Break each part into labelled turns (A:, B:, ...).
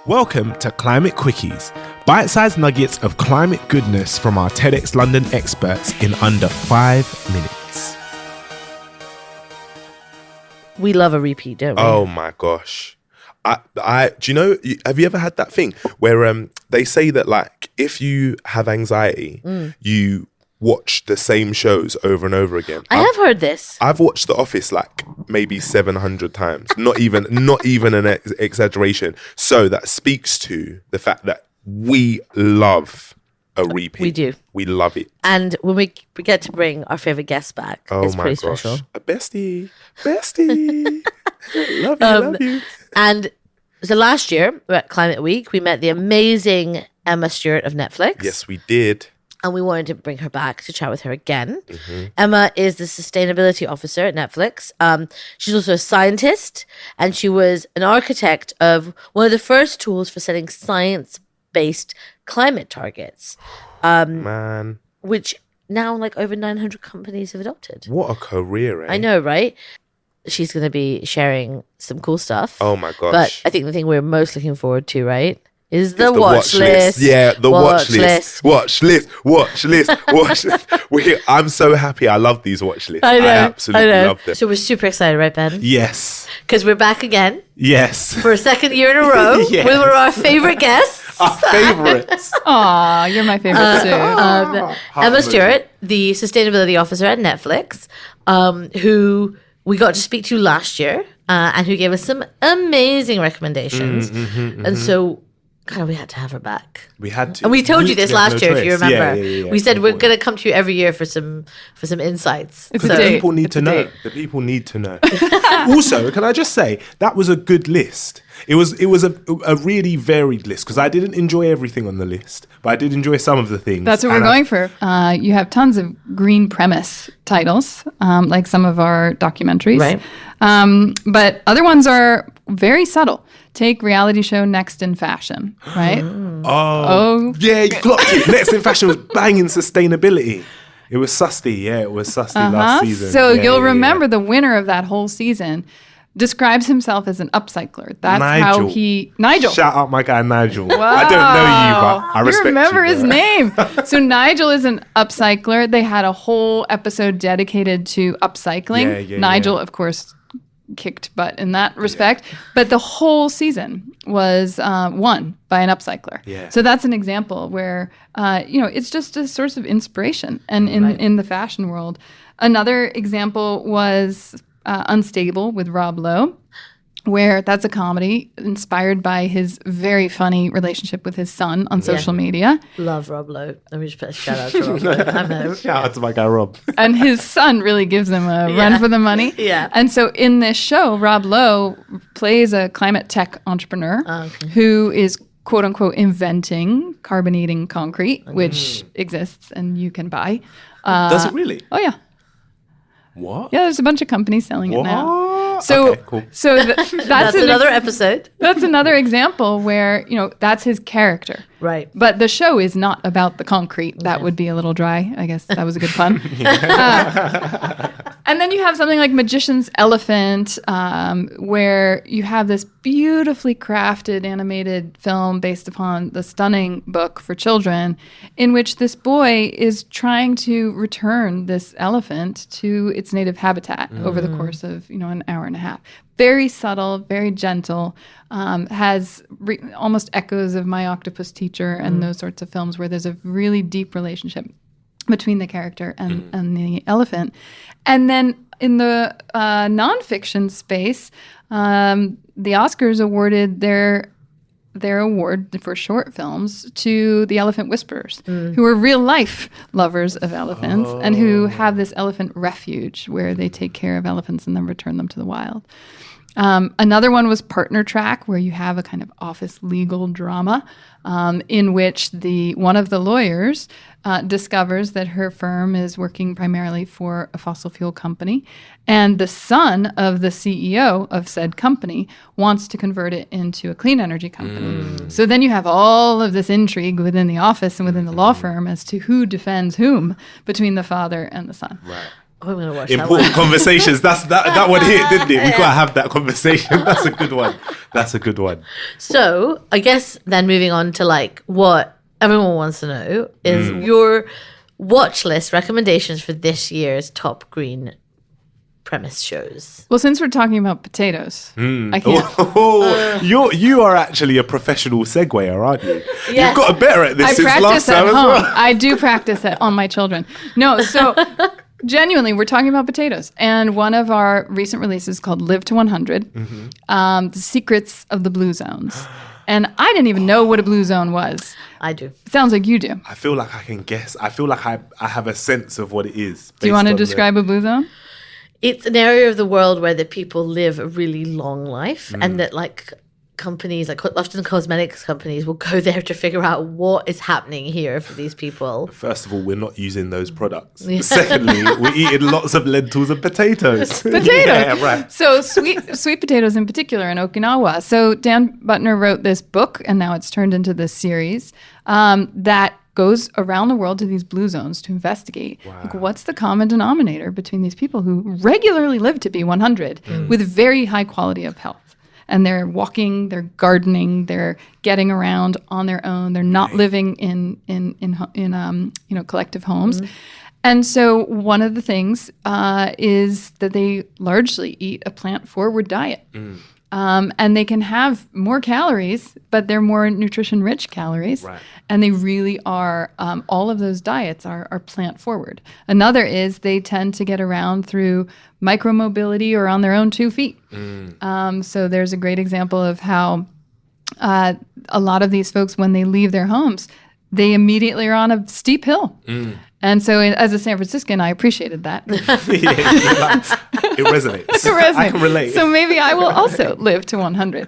A: Welcome to Climate Quickies, bite-sized nuggets of climate goodness from our TEDxLondon experts in under 5 minutes.
B: We love a repeat, don't we?
C: Oh my gosh. Do you know, have you ever had that thing where they say that like if you have anxiety, you watch the same shows over and over again?
B: I have heard this.
C: I've watched The Office like maybe 700 times. Not even an exaggeration. So that speaks to the fact that we love a repeat.
B: We do.
C: We love it.
B: And when we get to bring our favourite guests back, it's pretty special.
C: A bestie. Love you.
B: And so last year, we were at Climate Week, we met the amazing Emma Stewart of Netflix.
C: Yes, we did.
B: And we wanted to bring her back to chat with her again. Mm-hmm. Emma is the sustainability officer at Netflix. She's also a scientist, and she was an architect of one of the first tools for setting science-based climate targets.
C: Man.
B: Which now like over 900 companies have adopted.
C: What a career, eh?
B: I know, right? She's going to be sharing some cool stuff.
C: Oh my gosh.
B: But I think the thing we're most looking forward to, right, is the watch list.
C: Yeah, the watch list. Watch list. I'm so happy. I love these watch lists. I absolutely love them.
B: So we're super excited, right, Ben?
A: Yes.
B: Because we're back again.
A: Yes.
B: For a second year in a row with one of our favourite guests.
A: Our favourites.
D: Aw, you're my favorite too.
B: Emma Stewart, the sustainability officer at Netflix, who we got to speak to last year and who gave us some amazing recommendations. And so God, we had to have her back.
A: We had to.
B: And we told you this last year, if you remember.
A: Yeah.
B: We said we're going to come to you every year for some insights.
A: The people need to know. The people need to know. Also, can I just say, that was a good list. It was a really varied list, because I didn't enjoy everything on the list, but I did enjoy some of the things.
D: That's what we're going for. You have tons of green premise titles, like some of our documentaries.
B: Right.
D: But other ones are very subtle. Take reality show Next in Fashion, right?
A: Oh. Yeah, you clocked it. Next in Fashion was banging sustainability. It was Susty. Yeah, it was Susty last season.
D: So you'll remember the winner of that whole season describes himself as an upcycler. That's how he... Nigel.
A: Shout out my guy Nigel.
D: Wow.
A: I don't know you, but I respect you.
D: You remember his name. So Nigel is an upcycler. They had a whole episode dedicated to upcycling. Nigel, of course, kicked butt in that respect. But the whole season was won by an upcycler.
A: Yeah.
D: So that's an example where, it's just a source of inspiration and in the fashion world. Another example was Unstable with Rob Lowe, where that's a comedy inspired by his very funny relationship with his son on social media.
B: Love Rob Lowe. Let me just put a shout out to Rob Lowe.
A: Shout out to my guy Rob.
D: And his son really gives him a run for the money.
B: Yeah.
D: And so in this show, Rob Lowe plays a climate tech entrepreneur who is quote unquote inventing carbonating concrete, which exists and you can buy.
A: Does it really?
D: Oh, yeah.
A: What?
D: Yeah, there's a bunch of companies selling it now.
A: So, okay, cool.
D: So that's
B: another episode.
D: That's another example where, that's his character.
B: Right.
D: But the show is not about the concrete. That would be a little dry. I guess that was a good pun. And then you have something like Magician's Elephant, where you have this beautifully crafted animated film based upon the stunning book for children, in which this boy is trying to return this elephant to its native habitat over the course of, an hour and a half. Very subtle, very gentle, has almost echoes of My Octopus Teacher and those sorts of films where there's a really deep relationship between the character and the elephant. And then in the nonfiction space, the Oscars awarded their award for short films to the Elephant Whisperers, who are real life lovers of elephants and who have this elephant refuge where they take care of elephants and then return them to the wild. Another one was Partner Track, where you have a kind of office legal drama in which one of the lawyers discovers that her firm is working primarily for a fossil fuel company, and the son of the CEO of said company wants to convert it into a clean energy company. So then you have all of this intrigue within the office and within the law firm as to who defends whom between the father and the son.
A: Right.
B: I'm going to watch that
A: Important
B: one.
A: conversations. That one hit, didn't it? We got to have that conversation. That's a good one. That's a good one.
B: So I guess then moving on to like what everyone wants to know is your watch list recommendations for this year's top green premise shows.
D: Well, since we're talking about potatoes, I can't.
A: Oh, you are actually a professional seguer, aren't you?
B: Yes.
A: You've gotten better at this
D: I
A: since last
D: practice at
A: time as
D: home.
A: well.
D: I do practice it on my children. No, so genuinely, we're talking about potatoes. And one of our recent releases called Live to 100, The Secrets of the Blue Zones. And I didn't even know what a blue zone was.
B: I do.
D: Sounds like you do.
A: I feel like I can guess. I feel like I have a sense of what it is.
D: Do you want to
A: based on
D: describe a blue zone?
B: It's an area of the world where the people live a really long life and that like companies, like often cosmetics companies will go there to figure out what is happening here for these people.
A: First of all, we're not using those products. Secondly, we're eating lots of lentils and potatoes. Yeah, right.
D: So sweet potatoes in particular in Okinawa. So Dan Butner wrote this book, and now it's turned into this series that goes around the world to these blue zones to investigate like, what's the common denominator between these people who regularly live to be 100 with very high quality of health. And they're walking, they're gardening, they're getting around on their own. They're not living in collective homes. And so one of the things is that they largely eat a plant-forward diet. And they can have more calories, but they're more nutrition-rich calories.
A: Right.
D: And they really are, all of those diets are plant-forward. Another is they tend to get around through micromobility or on their own 2 feet. So there's a great example of how a lot of these folks, when they leave their homes, they immediately are on a steep hill. And so as a San Franciscan, I appreciated that.
A: It resonates. I can relate.
D: So maybe I will also live to 100.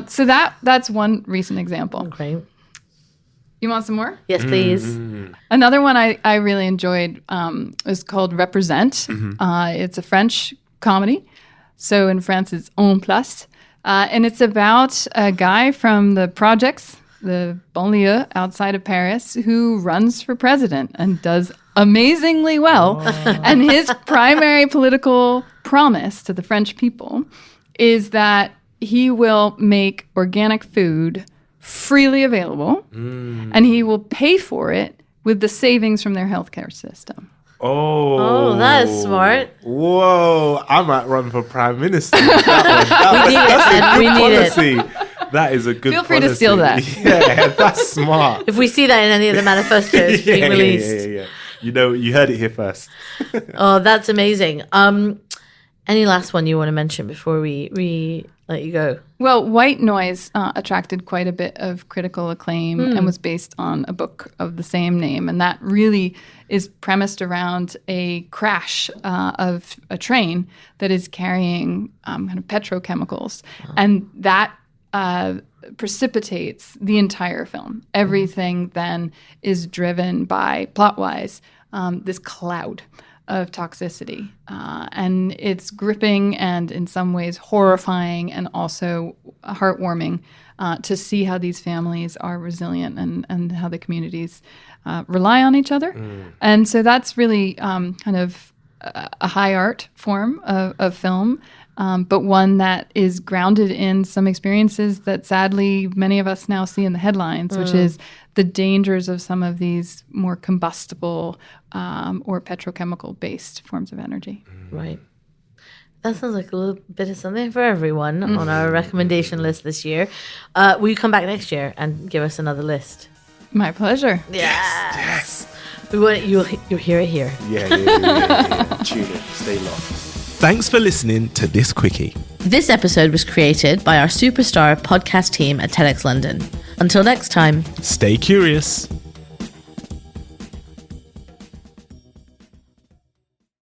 D: So that's one recent example.
B: Okay.
D: You want some more?
B: Yes, please.
D: Another one I really enjoyed is called Represent. It's a French comedy. So in France, it's En Place. And it's about a guy from the projects, the banlieue outside of Paris, who runs for president and does amazingly well. And his primary political promise to the French people is that he will make organic food freely available and he will pay for it with the savings from their healthcare system.
A: Oh,
B: that is smart.
A: Whoa, I might run for prime minister.
B: We need it.
A: That is a good
D: Feel free
A: policy.
D: to steal that.
A: Yeah, that's smart.
B: If we see that in any of the manifestos being released.
A: Yeah. You know, you heard it here first.
B: Oh, that's amazing. Any last one you want to mention before we let you go?
D: Well, White Noise attracted quite a bit of critical acclaim and was based on a book of the same name. And that really is premised around a crash of a train that is carrying kind of petrochemicals. And that precipitates the entire film. Everything then is driven by, plot-wise, this cloud of toxicity. And it's gripping and in some ways horrifying and also heartwarming to see how these families are resilient and how the communities rely on each other. And so that's really kind of a high art form of film, but one that is grounded in some experiences that sadly many of us now see in the headlines, which is the dangers of some of these more combustible or petrochemical-based forms of energy.
B: Right. That sounds like a little bit of something for everyone on our recommendation list this year. Will you come back next year and give us another list?
D: My pleasure.
A: Yes.
B: We want you'll hear it here.
A: Yeah. Tune in. Stay locked. Thanks for listening to this quickie.
B: This episode was created by our superstar podcast team at TEDxLondon. Until next time.
A: Stay curious.